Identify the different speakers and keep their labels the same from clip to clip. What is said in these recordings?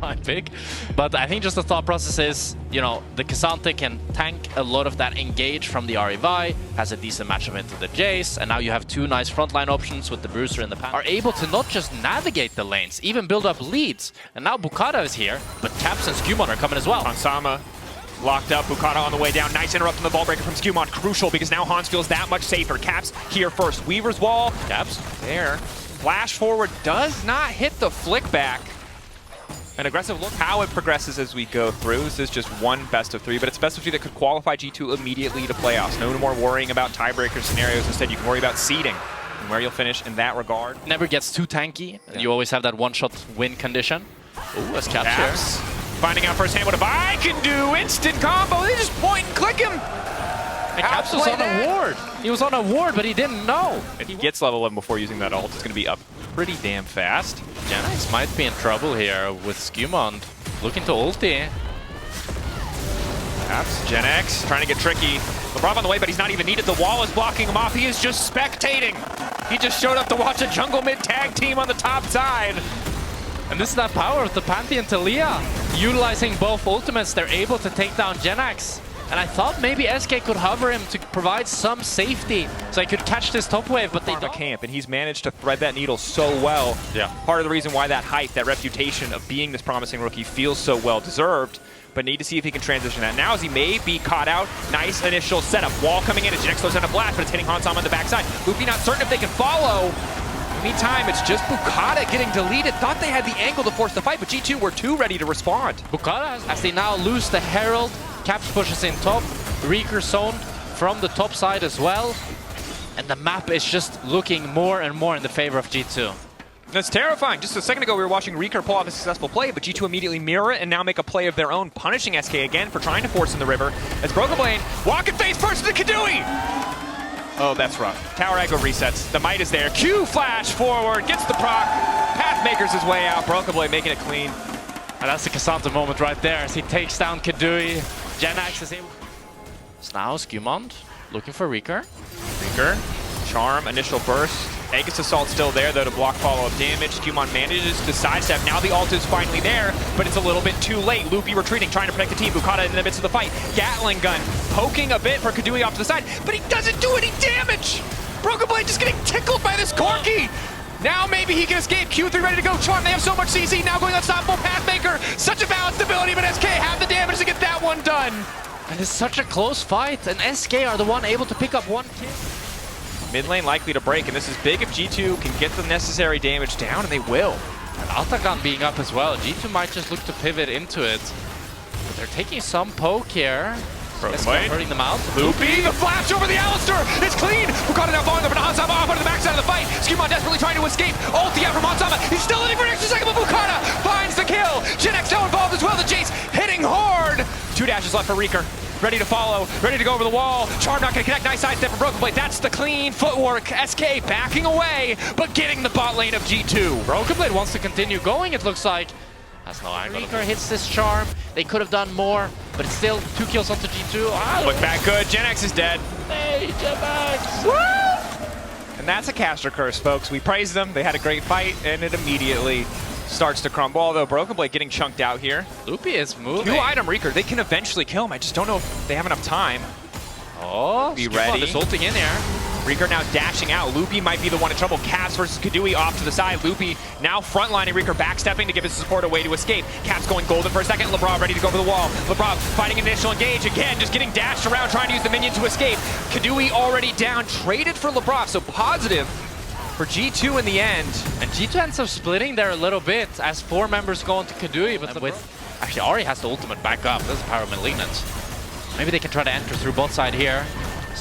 Speaker 1: high pick. But I think just the thought process is, you know, the Ksante can tank a lot of that engage from the Ahri, has a decent matchup into the Jayce, and now you have two nice frontline options with the Bruiser and the Pantheon. Are able to not just navigate the lanes, even build up leads. And now Boukada is here, but Caps and SkewMond are coming as well.
Speaker 2: Hansama locked up, Boukada on the way down. Nice interrupt on the ball breaker from SkewMond. Crucial because now Hans feels that much safer. Caps here first. Weaver's wall.
Speaker 1: Caps
Speaker 2: there. Flash forward does not hit the flick back. An aggressive look how it progresses as we go through. This is just one best of three, but it's best of three that could qualify G2 immediately to playoffs. No more worrying about tiebreaker scenarios. Instead, you can worry about seeding and where you'll finish in that regard.
Speaker 1: Never gets too tanky. Yeah. You always have that one-shot win condition. Ooh, that's Caps here.
Speaker 2: Finding out firsthand what a I can do. Instant combo. They just point and click him.
Speaker 1: And Caps was on a ward. He was on a ward, but he didn't know.
Speaker 2: If he gets level 11 before using that ult, it's going to be up pretty damn fast.
Speaker 1: Jayce might be in trouble here with SkewMond looking to ulti.
Speaker 2: Caps, Jayce trying to get tricky. Labrov on the way, but he's not even needed. The wall is blocking him off. He is just spectating. He just showed up to watch a jungle mid tag team on the top side.
Speaker 1: And this is that power of the Pantheon Taliyah. Utilizing both ultimates, they're able to take down Jayce. And I thought maybe SK could hover him to provide some safety so he could catch this top wave, but they don't.
Speaker 2: Camp, and he's managed to thread that needle so well.
Speaker 1: Yeah.
Speaker 2: Part of the reason why that hype, that reputation of being this promising rookie feels so well deserved, but need to see if he can transition that. Now as he may be caught out, nice initial setup. Wall coming in as Jayce goes on a blast, but it's hitting Hansama on the backside. Loopy not certain if they can follow. Meantime, it's just Boukada getting deleted. Thought they had the angle to force the fight, but G2 were too ready to respond.
Speaker 1: Boukada, as they now lose the Herald, Caps pushes in top, Reeker zoned from the top side as well. And the map is just looking more and more in the favor of G2.
Speaker 2: That's terrifying. Just a second ago, we were watching Reeker pull off a successful play, but G2 immediately mirror it and now make a play of their own, punishing SK again for trying to force in the river. As Brokenblade walking face first to the Keduii. Oh, that's rough. Tower Echo resets. The might is there. Q flash forward, gets the proc. Pathmaker's his way out. Brokenblade making it clean.
Speaker 1: And that's the Ksante moment right there as he takes down Keduii. Jayce is able. So now SkewMond looking for Reeker.
Speaker 2: Reeker, charm, initial burst. Aegis Assault still there though to block follow-up damage. SkewMond manages to sidestep. Now the ult is finally there, but it's a little bit too late. Loopy retreating, trying to protect the team. Boukada in the midst of the fight. Gatling gun poking a bit for Keduii off to the side, but he doesn't do any damage. Brokenblade just getting tickled by this Corki. Now maybe he can escape. Q3 ready to go. Charm, they have so much CC. Now going unstoppable. Pathmaker. Such a balanced ability, but SK have the damage to get that one done.
Speaker 1: And it's such a close fight, and SK are the one able to pick up one kill.
Speaker 2: Mid lane likely to break, and this is big if G2 can get the necessary damage down, and they will.
Speaker 1: And Atakan being up as well. G2 might just look to pivot into it. But they're taking some poke here. SK hurting them out.
Speaker 2: Loopy, the flash over the Alistar! It's clean! Boukada now falling up, and Hansama off onto the backside of the fight. SkewMond desperately trying to escape. Ulti out from Hansama. He's still living for an extra second, but Boukada finds the kill. Jayce now involved as well. The Jayce hitting hard. 2 dashes left for Reeker. Ready to follow, ready to go over the wall. Charm not gonna connect, nice sidestep from Brokenblade. That's the clean footwork. SK backing away, but getting the bot lane of G2.
Speaker 1: Brokenblade wants to continue going, it looks like. That's no angle. Reeker hits this charm. They could have done more, but it's still 2 kills onto G2.
Speaker 2: Look back good, Jayce is dead.
Speaker 1: Hey, Jayce!
Speaker 2: Woo! And that's a caster curse, folks. We praised them, they had a great fight, and it immediately starts to crumble, although Brokenblade getting chunked out here.
Speaker 1: Loopy is moving.
Speaker 2: 2-item Reeker, they can eventually kill him. I just don't know if they have enough time.
Speaker 1: Oh,
Speaker 2: be ready.
Speaker 1: Is ulting in there.
Speaker 2: Reeker now dashing out. Loopy might be the one in trouble. Caps versus Keduii off to the side. Loopy now frontlining Reeker, backstepping to give his support a way to escape. Caps going golden for a second. Labrov ready to go over the wall. Labrov fighting initial engage again, just getting dashed around, trying to use the minion to escape. Keduii already down, traded for Labrov, so positive for G2 in the end.
Speaker 1: And G2 ends up splitting there a little bit as 4 members go into Keduii, but actually Ahri has the ultimate back up. This is Power Malignant. Maybe they can try to enter through bot side here.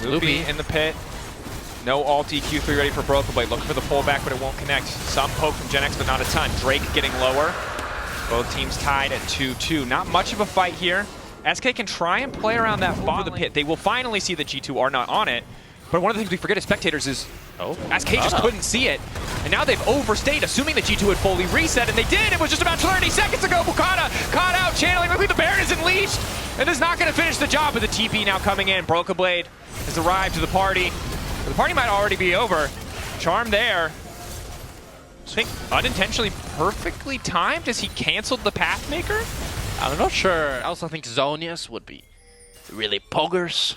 Speaker 2: Loopy in the pit. No ulti, Q3 ready for Brokenblade. Looking for the pullback, but it won't connect. Some poke from Jayce, but not a ton. Drake getting lower. Both teams tied at 2-2. Not much of a fight here. SK can try and play around that bot of the pit. They will finally see that G2 are not on it. But one of the things we forget as spectators is SK just couldn't see it. And now they've overstayed, assuming that G2 had fully reset, and they did. It was just about 30 seconds ago. Boukada caught out, channeling. Maybe the Baron isn't leashed. And is not going to finish the job with the TP now coming in. Brokenblade has arrived to the party. The party might already be over. Charm there. I think unintentionally perfectly timed as he canceled the Pathmaker.
Speaker 1: I'm not sure. I also think Zonius would be really poggers.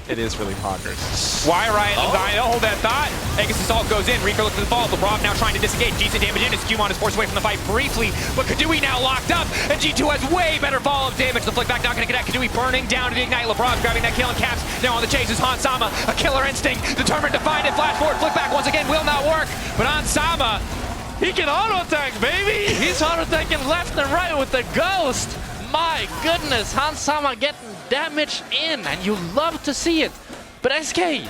Speaker 2: It is really poggers. Why Riot Leviathan? Hold that thought. Aegis Assault goes in. Reeker looks at the fall. Labrov now trying to disengage. Decent damage in. SkewMond is forced away from the fight briefly, but Keduii now locked up, and G2 has way better follow-up damage. The flick back not going to connect. Keduii burning down to the ignite. Labrov grabbing that kill and caps. Now on the chase is Hansama. A killer instinct. Determined to find it. Flash forward. Flick back once again will not work. But Hansama,
Speaker 1: he can auto-attack, baby! He's auto-attacking left and right with the Ghost! My goodness, Hansama getting damage in, and you love to see it. But SK,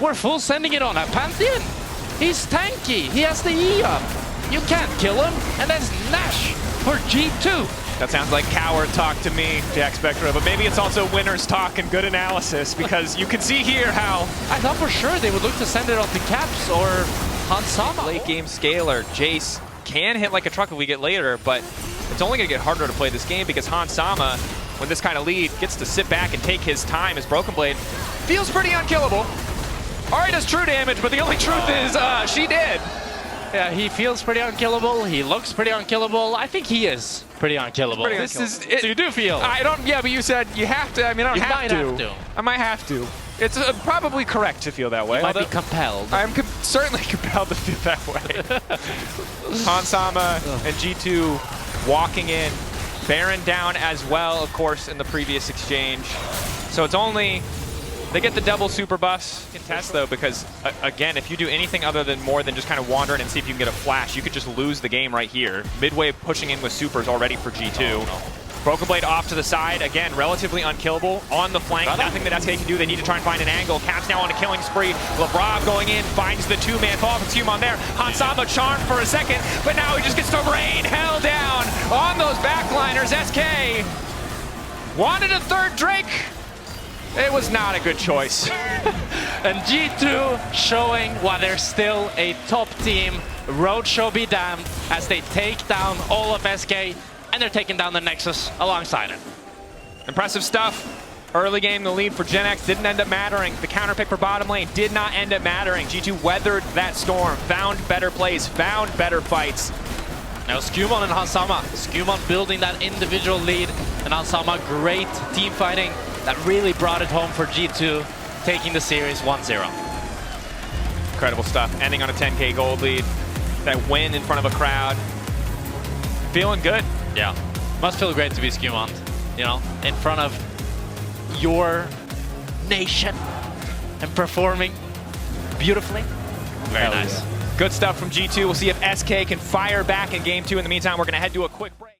Speaker 1: we're full sending it on a Pantheon. He's tanky, he has the E up. You can't kill him, and that's Nash for G2.
Speaker 2: that sounds like coward talk to me, JackSpectra, but maybe it's also winner's talk and good analysis, because you can see here how...
Speaker 1: I thought for sure they would look to send it on to Caps or Hansama.
Speaker 2: Late game scaler, Jayce can hit like a truck if we get later, but it's only going to get harder to play this game because Hansama, when this kind of lead, gets to sit back and take his time as Broken Blade feels pretty unkillable. Ahri does true damage, but the only truth is she did.
Speaker 1: Yeah, he feels pretty unkillable. He looks pretty unkillable. I think he is pretty unkillable.
Speaker 2: So
Speaker 1: you do feel?
Speaker 2: I don't. Yeah, but you said you have to. I mean, I don't have to. I might have to. It's probably correct to feel that way.
Speaker 1: You might be compelled.
Speaker 2: I'm certainly compelled to feel that way. Hansama and G2 walking in. Baron down as well, of course, in the previous exchange. So it's only... They get the double super buffs. Contest, though, because, again, if you do anything other than more than just kind of wander in and see if you can get a flash, you could just lose the game right here. Midway pushing in with supers already for G2. Broken Blade off to the side. Again, relatively unkillable. On the flank, nothing that SK can do. They need to try and find an angle. Caps now on a killing spree. Labrov going in, finds the two-man fall from SkewMond there. Hansama charmed for a second, but now he just gets to rain hell down on those backliners. SK wanted a third Drake. It was not a good choice.
Speaker 1: And G2 showing why they're still a top team. Roadshow be damned as they take down all of SK, and they're taking down the Nexus alongside it.
Speaker 2: Impressive stuff. Early game, the lead for Gen X didn't end up mattering. The counter pick for bottom lane did not end up mattering. G2 weathered that storm, found better plays, found better fights.
Speaker 1: Now SkewMond and Hansama. SkewMond building that individual lead, and Hansama great team fighting that really brought it home for G2, taking the series 1-0.
Speaker 2: Incredible stuff, ending on a 10K gold lead. That win in front of a crowd. Feeling good.
Speaker 1: Yeah, must feel great to be SkewMond, you know, in front of your nation and performing beautifully. Very nice.
Speaker 2: Yeah. Good stuff from G2. We'll see if SK can fire back in game 2. In the meantime, we're going to head to a quick break.